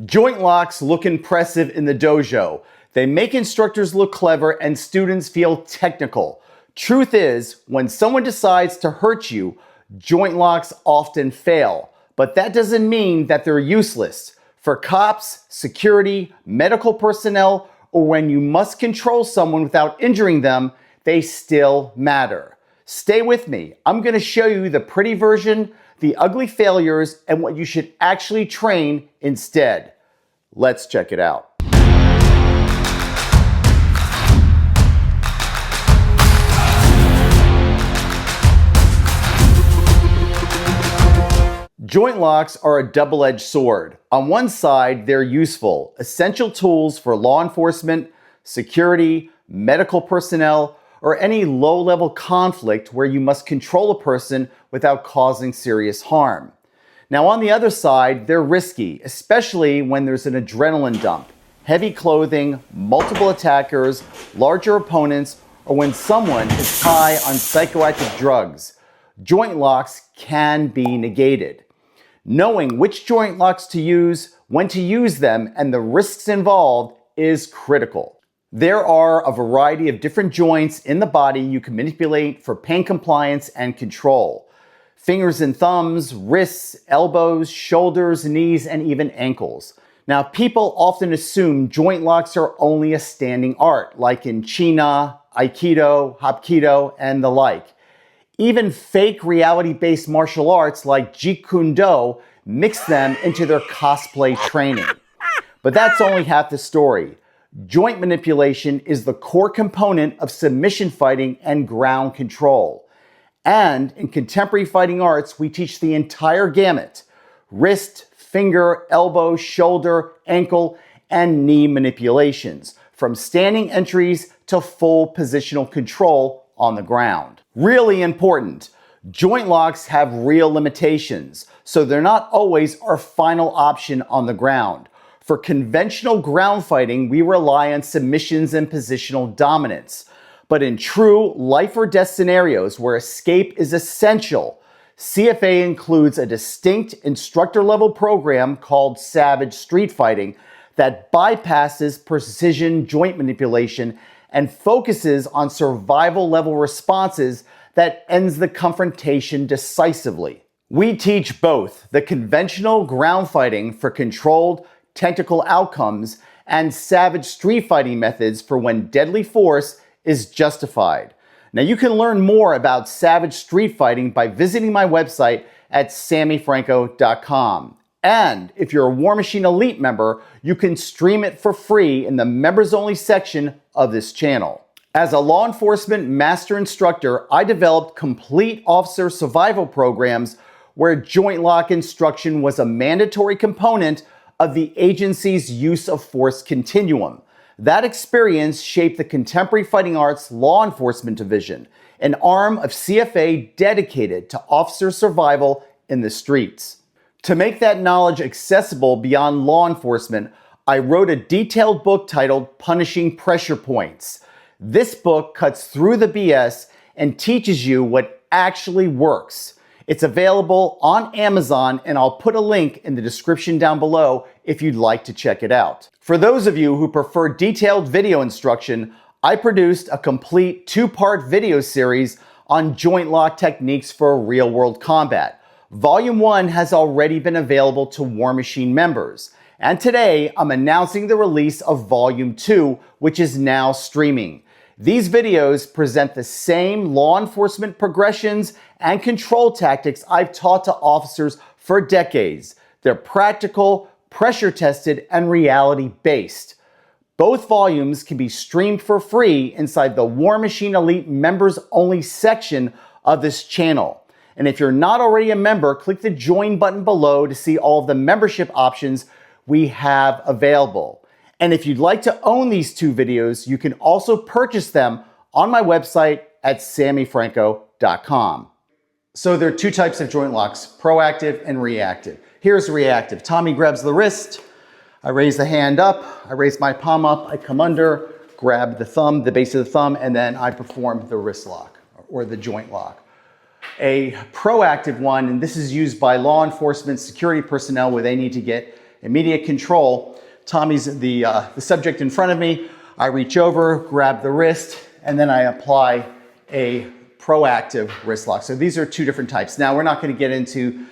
Joint locks look impressive in the dojo. They make instructors look clever and students feel technical. Truth is, when someone decides to hurt you, joint locks often fail. But that doesn't mean that they're useless. For cops, security, medical personnel, or when you must control someone without injuring them, they still matter. Stay with me. I'm going to show you the pretty version, the ugly failures, and what you should actually train instead. Let's check it out. Joint locks are a double-edged sword. On one side, they're useful, essential tools for law enforcement, security, medical personnel, or any low-level conflict where you must control a person without causing serious harm. Now, on the other side, they're risky, especially when there's an adrenaline dump, heavy clothing, multiple attackers, larger opponents, or when someone is high on psychoactive drugs. Joint locks can be negated. Knowing which joint locks to use, when to use them, and the risks involved is critical. There are a variety of different joints in the body you can manipulate for pain compliance and control. Fingers and thumbs, wrists, elbows, shoulders, knees, and even ankles. Now, people often assume joint locks are only a standing art, like in China, Aikido, Hapkido, and the like. Even fake reality-based martial arts like Jeet Kune Do mix them into their cosplay training. But that's only half the story. Joint manipulation is the core component of submission fighting and ground control. And in contemporary fighting arts, we teach the entire gamut: wrist, finger, elbow, shoulder, ankle, and knee manipulations, from standing entries to full positional control on the ground. Really important, joint locks have real limitations, so they're not always our final option on the ground. For conventional ground fighting, we rely on submissions and positional dominance. But in true life or death scenarios where escape is essential, CFA includes a distinct instructor-level program called Savage Street Fighting that bypasses precision joint manipulation and focuses on survival-level responses that ends the confrontation decisively. We teach both the conventional ground fighting for controlled, technical outcomes and savage street fighting methods for when deadly force is justified. Now, you can learn more about savage street fighting by visiting my website at sammyfranco.com. And if you're a War Machine Elite member, you can stream it for free in the members-only section of this channel. As a law enforcement master instructor, I developed complete officer survival programs where joint lock instruction was a mandatory component of the agency's use of force continuum. That experience shaped the Contemporary Fighting Arts Law Enforcement Division, an arm of CFA dedicated to officer survival in the streets. To make that knowledge accessible beyond law enforcement, I wrote a detailed book titled Punishing Pressure Points. This book cuts through the BS and teaches you what actually works. It's available on Amazon, and I'll put a link in the description down below if you'd like to check it out. For those of you who prefer detailed video instruction, I produced a complete 2-part video series on joint lock techniques for real-world combat. Volume 1 has already been available to War Machine members. And today, I'm announcing the release of Volume 2, which is now streaming. These videos present the same law enforcement progressions and control tactics I've taught to officers for decades. They're practical, pressure-tested, and reality-based. Both volumes can be streamed for free inside the War Machine Elite members-only section of this channel. And if you're not already a member, click the join button below to see all of the membership options we have available. And if you'd like to own these 2 videos, you can also purchase them on my website at sammyfranco.com. So there are 2 types of joint locks, proactive and reactive. Here's reactive. Tommy grabs the wrist, I raise the hand up, I raise my palm up, I come under, grab the thumb, the base of the thumb, and then I perform the wrist lock or the joint lock. A proactive one, and this is used by law enforcement security personnel where they need to get Immediate control. Tommy's the subject in front of me. I reach over, grab the wrist, and then I apply a proactive wrist lock. So these are two different types. Now, we're not going to get into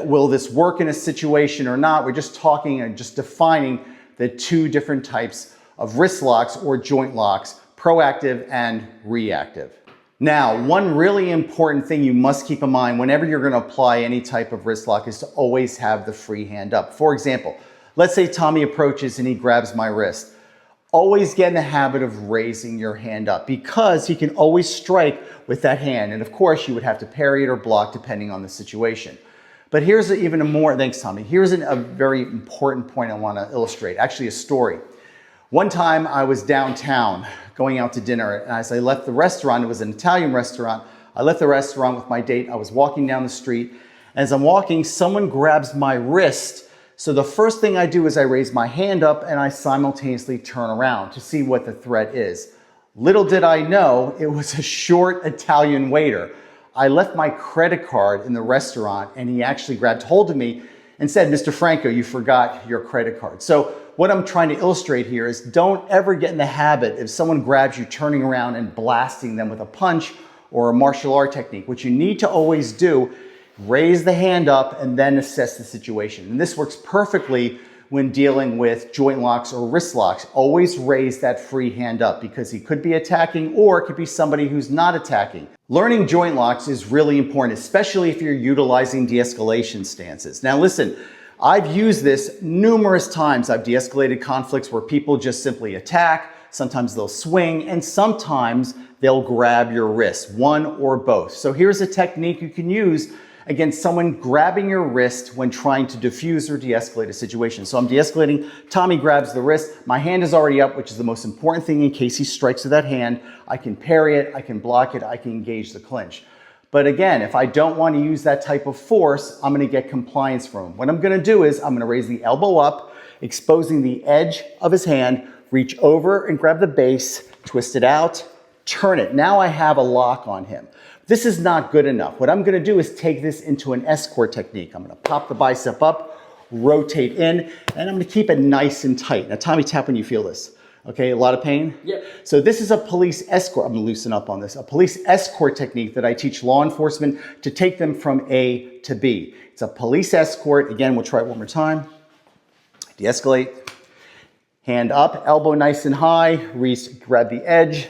will this work in a situation or not. We're just talking and just defining the two different types of wrist locks or joint locks, proactive and reactive. Now, one really important thing you must keep in mind whenever you're going to apply any type of wrist lock is to always have the free hand up. For example, let's say Tommy approaches and he grabs my wrist. Always get in the habit of raising your hand up because he can always strike with that hand. And of course, you would have to parry it or block depending on the situation. But here's even a more, thanks Tommy, here's a very important point I want to illustrate, actually a story. One time I was downtown going out to dinner, and as I left the restaurant, it was an Italian restaurant, I left the restaurant with my date, I was walking down the street, and as I'm walking, someone grabs my wrist. So the first thing I do is I raise my hand up and I simultaneously turn around to see what the threat is. Little did I know it was a short Italian waiter. I left my credit card in the restaurant and he actually grabbed hold of me and said, "Mr. Franco, you forgot your credit card." So what I'm trying to illustrate here is don't ever get in the habit if someone grabs you turning around and blasting them with a punch or a martial art technique. What you need to always do, raise the hand up and then assess the situation. And this works perfectly when dealing with joint locks or wrist locks. Always raise that free hand up because he could be attacking or it could be somebody who's not attacking. Learning joint locks is really important, especially if you're utilizing de-escalation stances. Now listen, I've used this numerous times. I've de-escalated conflicts where people just simply attack, sometimes they'll swing, and sometimes they'll grab your wrist, one or both. So here's a technique you can use against someone grabbing your wrist when trying to diffuse or de-escalate a situation. So I'm de-escalating, Tommy grabs the wrist, my hand is already up, which is the most important thing in case he strikes with that hand. I can parry it, I can block it, I can engage the clinch. But again, if I don't want to use that type of force, I'm going to get compliance from him. What I'm going to do is I'm going to raise the elbow up, exposing the edge of his hand, reach over and grab the base, twist it out, turn it. Now I have a lock on him. This is not good enough. What I'm going to do is take this into an escort technique. I'm going to pop the bicep up, rotate in, and I'm going to keep it nice and tight. Now, Tommy, tap when you feel this. Okay, a lot of pain? Yeah. So this is a police escort. I'm going to loosen up on this. A police escort technique that I teach law enforcement to take them from A to B. It's a police escort. Again, we'll try it one more time. De-escalate. Hand up, elbow nice and high. Reach, grab the edge,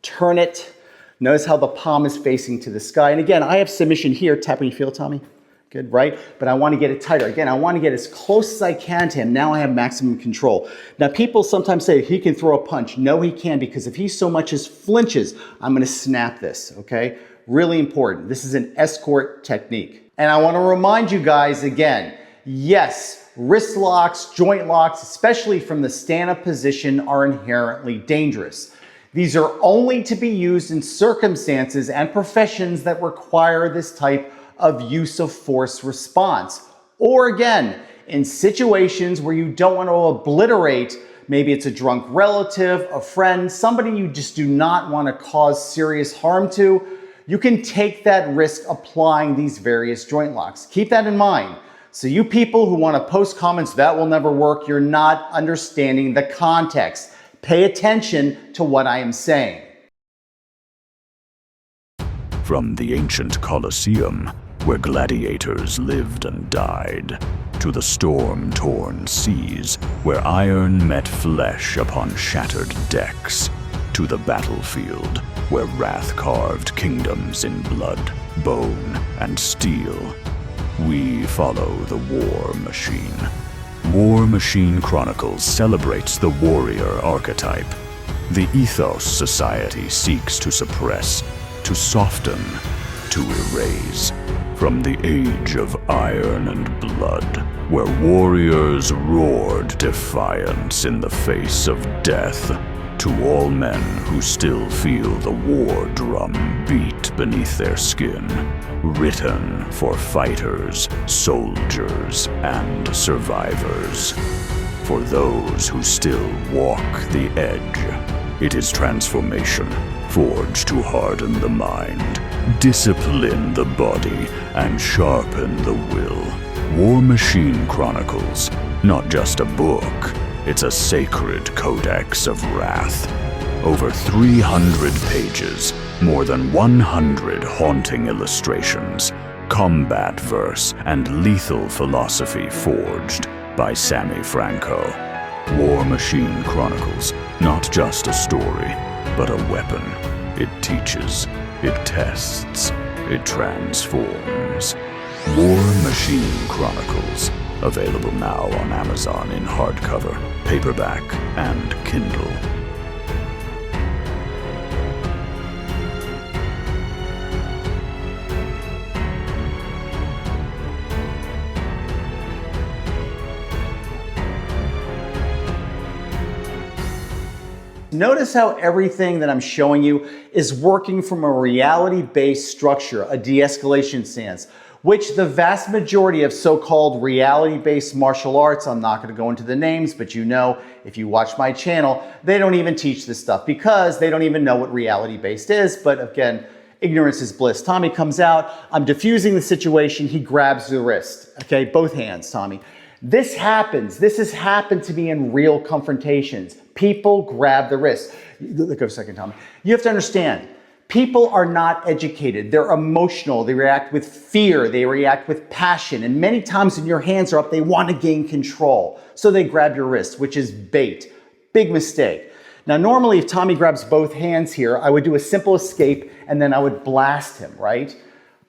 turn it. Notice how the palm is facing to the sky. And again, I have submission here. Tap when you feel it, Tommy. Good, right? But I want to get it tighter. Again, I want to get as close as I can to him. Now I have maximum control. Now, people sometimes say he can throw a punch. No, he can, because if he so much as flinches, I'm going to snap this, okay? Really important. This is an escort technique. And I want to remind you guys again, yes, wrist locks, joint locks, especially from the stand-up position, are inherently dangerous. These are only to be used in circumstances and professions that require this type of use of force response. Or again, in situations where you don't want to obliterate, maybe it's a drunk relative, a friend, somebody you just do not want to cause serious harm to, you can take that risk applying these various joint locks. Keep that in mind. So you people who want to post comments, that will never work, you're not understanding the context. Pay attention to what I am saying. From the ancient Colosseum, where gladiators lived and died, to the storm-torn seas, where iron met flesh upon shattered decks, to the battlefield, where wrath carved kingdoms in blood, bone, and steel, we follow the war machine. War Machine Chronicles celebrates the warrior archetype, the ethos society seeks to suppress, to soften, to erase. From the age of iron and blood, where warriors roared defiance in the face of death, to all men who still feel the war drum beat beneath their skin, written for fighters, soldiers, and survivors. For those who still walk the edge, it is transformation, forged to harden the mind, discipline the body, and sharpen the will. War Machine Chronicles, Not just a book, it's a sacred codex of wrath. Over 300 pages, more than 100 haunting illustrations, combat verse, and lethal philosophy forged by Sammy Franco. War Machine Chronicles, not just a story, but a weapon. It teaches, it tests, it transforms. War Machine Chronicles, available now on Amazon in hardcover, paperback, and Kindle. Notice how everything that I'm showing you is working from a reality-based structure, a de-escalation stance, which the vast majority of so-called reality-based martial arts, I'm not going to go into the names, but you know, if you watch my channel, they don't even teach this stuff because they don't even know what reality-based is. But again, ignorance is bliss. Tommy comes out, I'm diffusing the situation, he grabs the wrist, okay, both hands, Tommy. This happens, this has happened to me in real confrontations. People grab the wrist. Look up a second, Tommy. You have to understand, people are not educated. They're emotional. They react with fear. They react with passion. And many times when your hands are up, they want to gain control. So they grab your wrist, which is bait. Big mistake. Now, normally if Tommy grabs both hands here, I would do a simple escape and then I would blast him, right?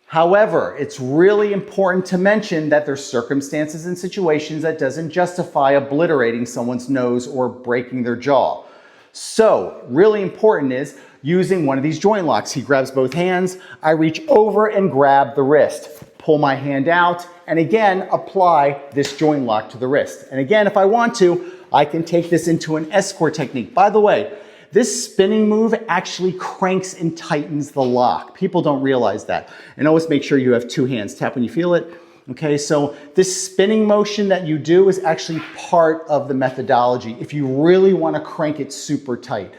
However, it's really important to mention that there's circumstances and situations that doesn't justify obliterating someone's nose or breaking their jaw. So, really important is using one of these joint locks. He grabs both hands, I reach over and grab the wrist, pull my hand out, and again, apply this joint lock to the wrist. And again, if I want to, I can take this into an escort technique. By the way, this spinning move actually cranks and tightens the lock. People don't realize that. And always make sure you have two hands. Tap when you feel it. Okay, so this spinning motion that you do is actually part of the methodology if you really want to crank it super tight.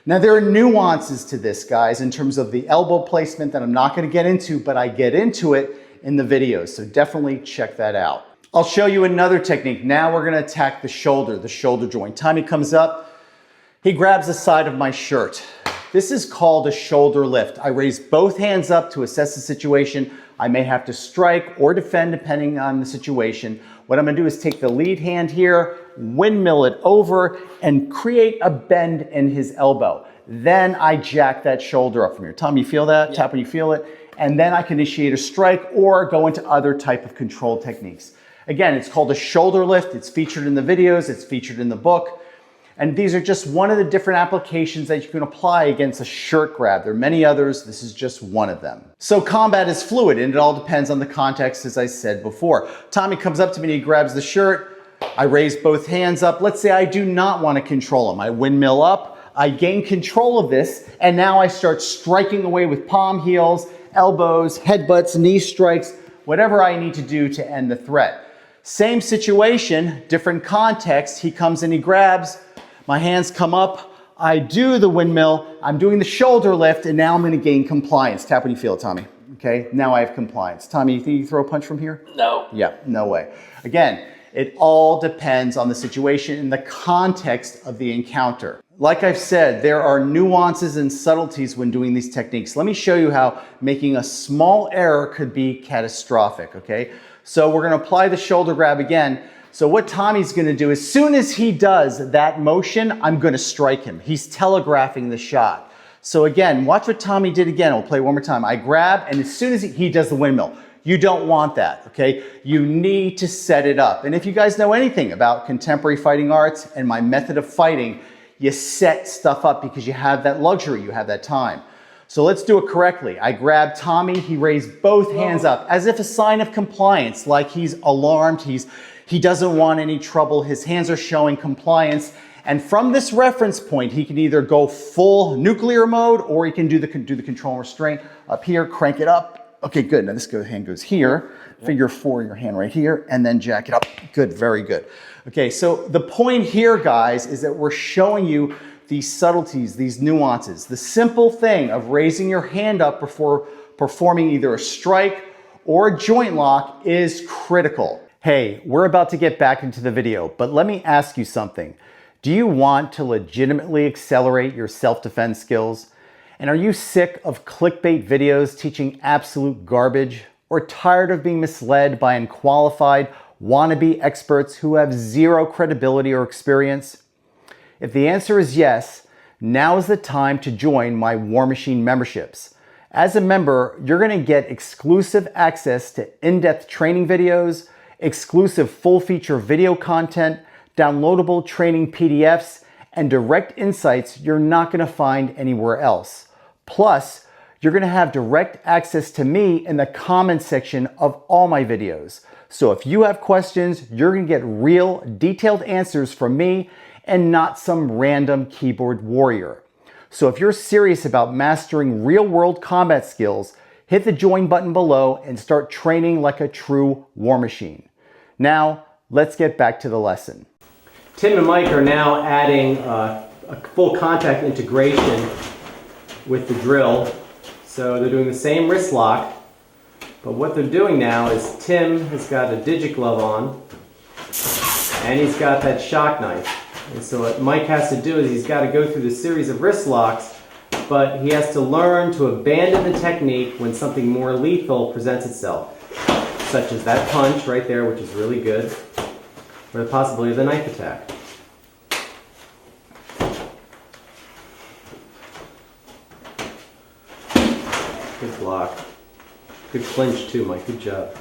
Now there are nuances to this, guys, in terms of the elbow placement that I'm not going to get into, but I get into it in the videos. So definitely check that out. I'll show you another technique. Now we're going to attack the shoulder joint. Tommy comes up. He grabs the side of my shirt. This is called a shoulder lift. I raise both hands up to assess the situation. I may have to strike or defend depending on the situation. What I'm gonna do is take the lead hand here, windmill it over, and create a bend in his elbow. Then I jack that shoulder up from here. Tom, you feel that? Yeah. Tap when you feel it. And then I can initiate a strike or go into other type of control techniques. Again, it's called a shoulder lift. It's featured in the videos. It's featured in the book. And these are just one of the different applications that you can apply against a shirt grab. There are many others. This is just one of them. So combat is fluid and it all depends on the context, as I said before. Tommy comes up to me and he grabs the shirt. I raise both hands up. Let's say I do not want to control him. I windmill up. I gain control of this. And now I start striking away with palm heels, elbows, headbutts, knee strikes, whatever I need to do to end the threat. Same situation, different context. He comes and he grabs. My hands come up, I do the windmill, I'm doing the shoulder lift, and now I'm gonna gain compliance. Tap when you feel it, Tommy. Okay, now I have compliance. Tommy, you think you throw a punch from here? No. Yeah, no way. Again, it all depends on the situation and the context of the encounter. Like I've said, there are nuances and subtleties when doing these techniques. Let me show you how making a small error could be catastrophic, okay? So we're gonna apply the shoulder grab again. So what Tommy's gonna do, as soon as he does that motion, I'm gonna strike him. He's telegraphing the shot. So again, watch what Tommy did again. We'll play one more time. I grab, and as soon as he does the windmill. You don't want that, okay? You need to set it up. And if you guys know anything about contemporary fighting arts and my method of fighting, you set stuff up because you have that luxury, you have that time. So let's do it correctly. I grab Tommy, he raised both hands up as if a sign of compliance, like he's alarmed, he doesn't want any trouble, his hands are showing compliance. And from this reference point, he can either go full nuclear mode or he can do the control and restraint up here, crank it up. Okay, good. Now this hand goes here, figure 4, your hand right here, and then jack it up. Good, very good. Okay, so the point here, guys, is that we're showing you these subtleties, these nuances. The simple thing of raising your hand up before performing either a strike or a joint lock is critical. Hey, we're about to get back into the video, but let me ask you something. Do you want to legitimately accelerate your self-defense skills? And are you sick of clickbait videos teaching absolute garbage? Or tired of being misled by unqualified wannabe experts who have zero credibility or experience? If the answer is yes, now is the time to join my War Machine memberships. As a member, you're going to get exclusive access to in-depth training videos, exclusive full-feature video content, downloadable training PDFs, and direct insights you're not going to find anywhere else. Plus, you're going to have direct access to me in the comments section of all my videos. So if you have questions, you're going to get real, detailed answers from me and not some random keyboard warrior. So if you're serious about mastering real-world combat skills, hit the join button below and start training like a true war machine. Now, let's get back to the lesson. Tim and Mike are now adding a full contact integration with the drill. So they're doing the same wrist lock, but what they're doing now is Tim has got a digit glove on and he's got that shock knife. And so what Mike has to do is he's got to go through the series of wrist locks, but he has to learn to abandon the technique when something more lethal presents itself, such as that punch right there, which is really good, or the possibility of the knife attack. Good block. Good clinch too, Mike. Good job.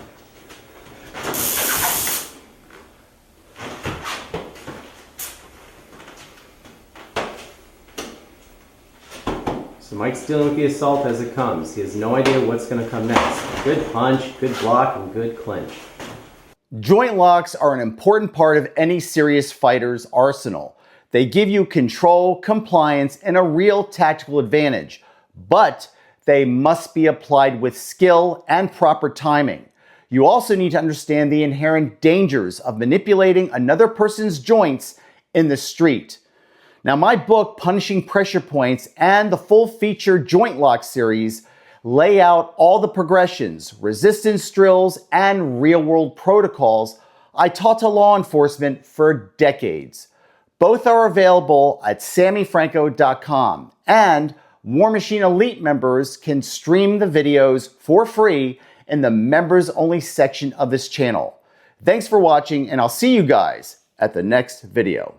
So Mike's dealing with the assault as it comes. He has no idea what's going to come next. Good punch, good block, and good clinch. Joint locks are an important part of any serious fighter's arsenal. They give you control, compliance, and a real tactical advantage. But they must be applied with skill and proper timing. You also need to understand the inherent dangers of manipulating another person's joints in the street. Now, my book, Punishing Pressure Points, and the full-feature Joint Lock series lay out all the progressions, resistance drills, and real-world protocols I taught to law enforcement for decades. Both are available at sammyfranco.com, and War Machine Elite members can stream the videos for free in the members-only section of this channel. Thanks for watching, and I'll see you guys at the next video.